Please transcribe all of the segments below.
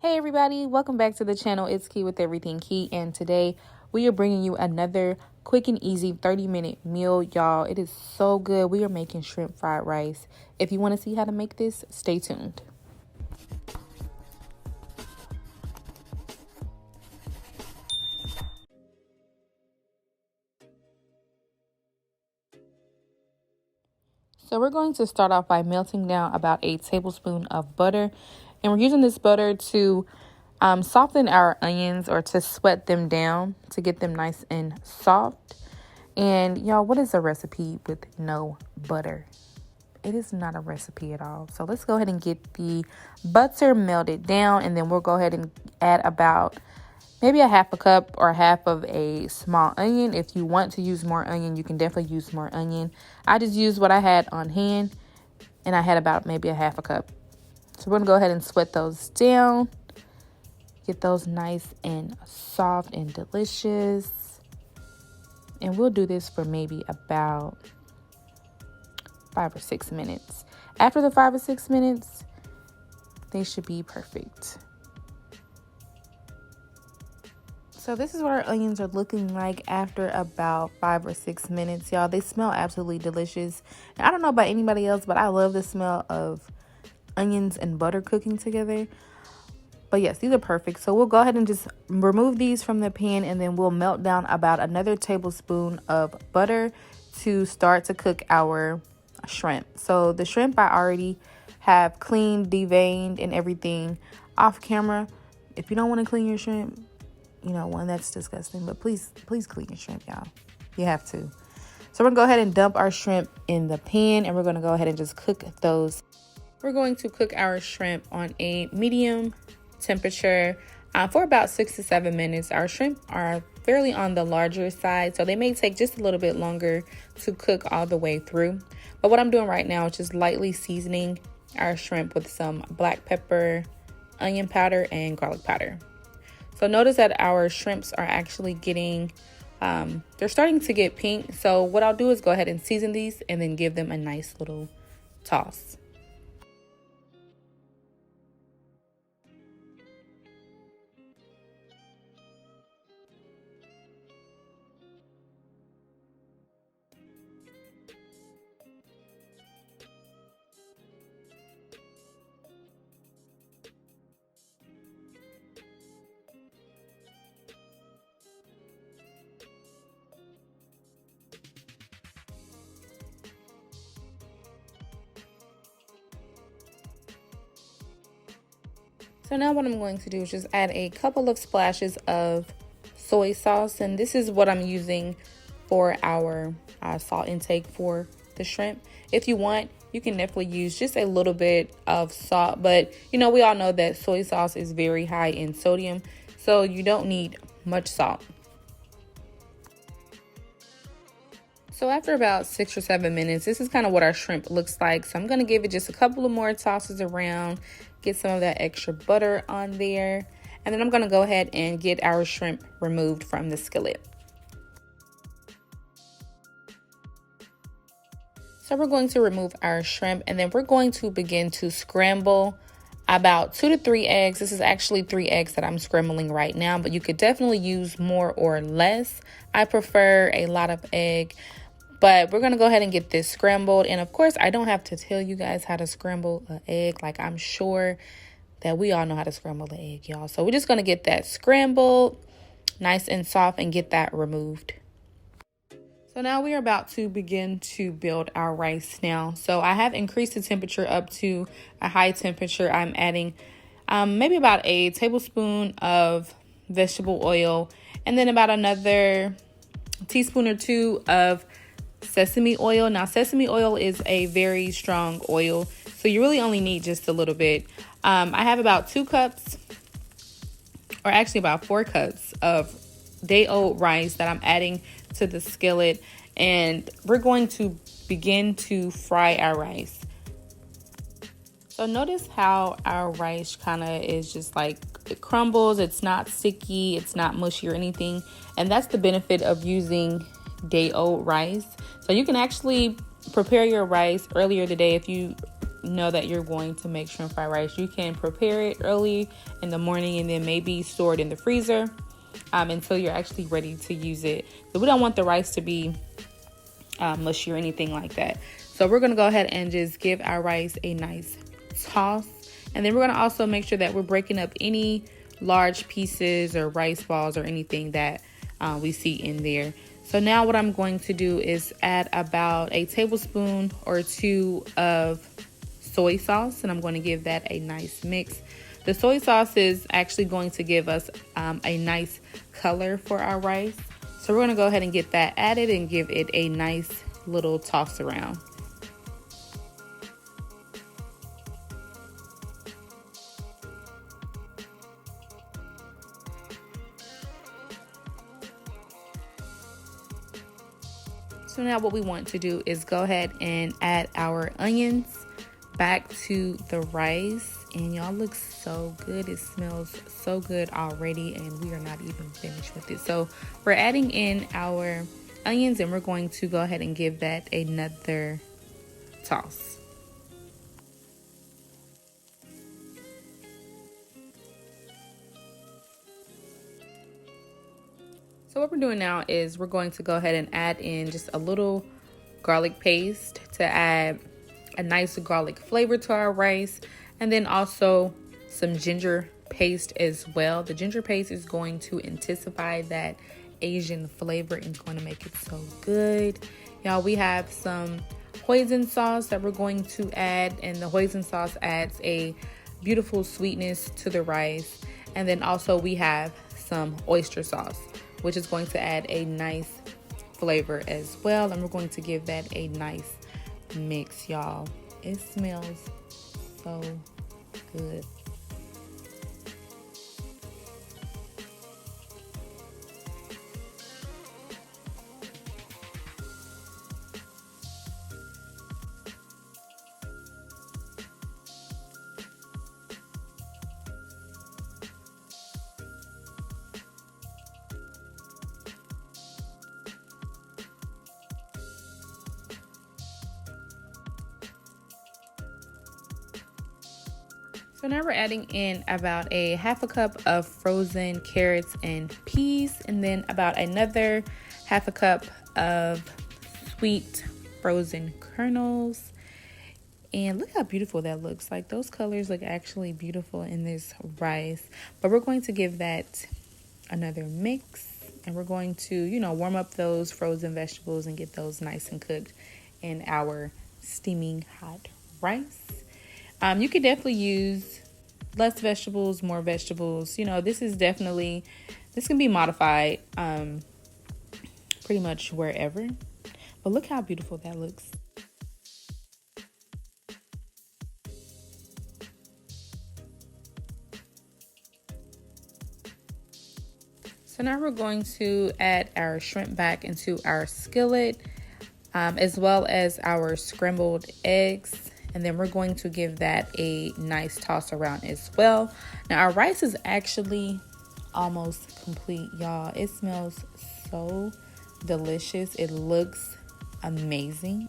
Hey everybody, welcome back to the channel. It's Key with Everything Key, and today we are bringing you another quick and easy 30-minute meal, y'all. It is so good. We are making shrimp fried rice. If you want to see how to make this, stay tuned. So we're going to start off by melting down about a tablespoon of butter, and we're using this butter to soften our onions, or to sweat them down to get them nice and soft. And y'all, what is a recipe with no butter? It is not a recipe at all. So let's go ahead and get the butter melted down, and then we'll go ahead and add about maybe a half a cup or half of a small onion. If you want to use more onion, you can definitely use more onion. I just used what I had on hand, and I had about maybe a half a cup. So we're gonna go ahead and sweat those down. Get those nice and soft and delicious. And we'll do this for maybe about 5 or 6 minutes. After the 5 or 6 minutes, they should be perfect. So this is what our onions are looking like after about 5 or 6 minutes, y'all. They smell absolutely delicious. And I don't know about anybody else, but I love the smell of onions and butter cooking together. But yes, these are perfect. So we'll go ahead and just remove these from the pan, and then we'll melt down about another tablespoon of butter to start to cook our shrimp. So the shrimp I already have cleaned, deveined, and everything off camera. If you don't want to clean your shrimp, that's disgusting. But please clean your shrimp, y'all. You have to. So we're going to go ahead and dump our shrimp in the pan, and we're going to go ahead and just cook those. We're going to cook our shrimp on a medium temperature for about 6 to 7 minutes. Our shrimp are fairly on the larger side, so they may take just a little bit longer to cook all the way through. But what I'm doing right now is just lightly seasoning our shrimp with some black pepper, onion powder, and garlic powder. So notice that our shrimps are actually getting, they're starting to get pink. So what I'll do is go ahead and season these and then give them a nice little toss. So now what I'm going to do is just add a couple of splashes of soy sauce. And this is what I'm using for our salt intake for the shrimp. If you want, you can definitely use just a little bit of salt. But, we all know that soy sauce is very high in sodium, so you don't need much salt. So after about 6 or 7 minutes, this is kind of what our shrimp looks like. So I'm going to give it just a couple of more tosses around, get some of that extra butter on there. And then I'm going to go ahead and get our shrimp removed from the skillet. So we're going to remove our shrimp, and then we're going to begin to scramble about 2 to 3 eggs. This is actually 3 eggs that I'm scrambling right now, but you could definitely use more or less. I prefer a lot of egg. But we're going to go ahead and get this scrambled. And of course, I don't have to tell you guys how to scramble an egg. Like, I'm sure that we all know how to scramble the egg, y'all. So we're just going to get that scrambled nice and soft and get that removed. So now we are about to begin to build our rice now. So I have increased the temperature up to a high temperature. I'm adding maybe about a tablespoon of vegetable oil, and then about another teaspoon or 2 of sesame oil. Now, sesame oil is a very strong oil, so you really only need just a little bit. I have about 2 cups, or actually about 4 cups of day-old rice that I'm adding to the skillet, and we're going to begin to fry our rice. So notice how our rice kind of is just like, it crumbles. It's not sticky, it's not mushy or anything, and that's the benefit of using day-old rice. So you can actually prepare your rice earlier today if you know that you're going to make shrimp fried rice, you can prepare it early in the morning and then maybe store it in the freezer until you're actually ready to use it. But we don't want the rice to be mushy or anything like that. So we're going to go ahead and just give our rice a nice toss. And then we're going to also make sure that we're breaking up any large pieces or rice balls or anything that we see in there. So now what I'm going to do is add about a tablespoon or two of soy sauce, and I'm going to give that a nice mix. The soy sauce is actually going to give us a nice color for our rice. So we're going to go ahead and get that added and give it a nice little toss around. So now what we want to do is go ahead and add our onions back to the rice. And y'all, look so good. It smells so good already, and we are not even finished with it. So we're adding in our onions, and we're going to go ahead and give that another toss. So what we're doing now is we're going to go ahead and add in just a little garlic paste to add a nice garlic flavor to our rice, and then also some ginger paste as well. The ginger paste is going to intensify that Asian flavor and it's going to make it so good. Y'all, we have some hoisin sauce that we're going to add, and the hoisin sauce adds a beautiful sweetness to the rice. And then also we have some oyster sauce, which is going to add a nice flavor as well. And we're going to give that a nice mix, y'all. It smells so good. So now we're adding in about a half a cup of frozen carrots and peas, and then about another half a cup of sweet frozen kernels. And look how beautiful that looks. Like, those colors look actually beautiful in this rice. But we're going to give that another mix, and we're going to, warm up those frozen vegetables and get those nice and cooked in our steaming hot rice. You could definitely use less vegetables, more vegetables. This can be modified pretty much wherever. But look how beautiful that looks. So now we're going to add our shrimp back into our skillet, as well as our scrambled eggs. And then we're going to give that a nice toss around as well. Now our rice is actually almost complete, y'all. It smells so delicious. It looks amazing.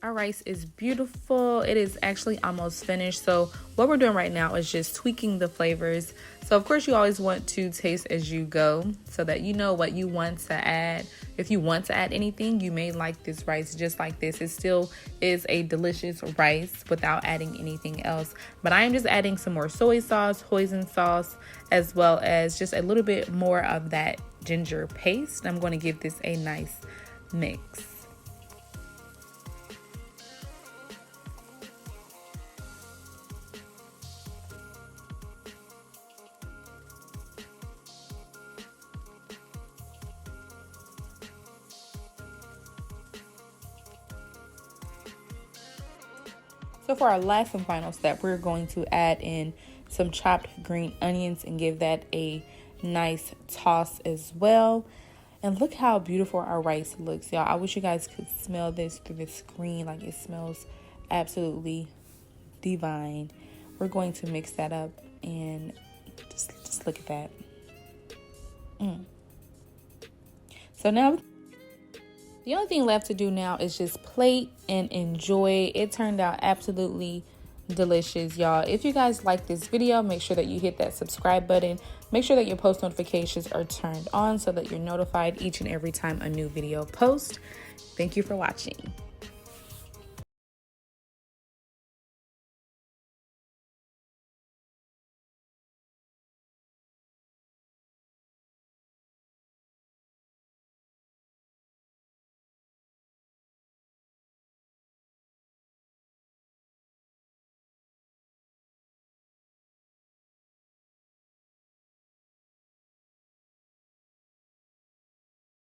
Our rice is beautiful. It is actually almost finished. So what we're doing right now is just tweaking the flavors. So of course you always want to taste as you go so that you know what you want to add. If you want to add anything, you may like this rice just like this. It still is a delicious rice without adding anything else. But I am just adding some more soy sauce, hoisin sauce, as well as just a little bit more of that ginger paste. I'm going to give this a nice mix. So for our last and final step, we're going to add in some chopped green onions and give that a nice toss as well. And look how beautiful our rice looks, y'all. I wish you guys could smell this through the screen. Like, it smells absolutely divine. We're going to mix that up and just look at that. So now the only thing left to do now is just plate and enjoy. It turned out absolutely delicious, y'all. If you guys like this video, make sure that you hit that subscribe button. Make sure that your post notifications are turned on so that you're notified each and every time a new video posts. Thank you for watching.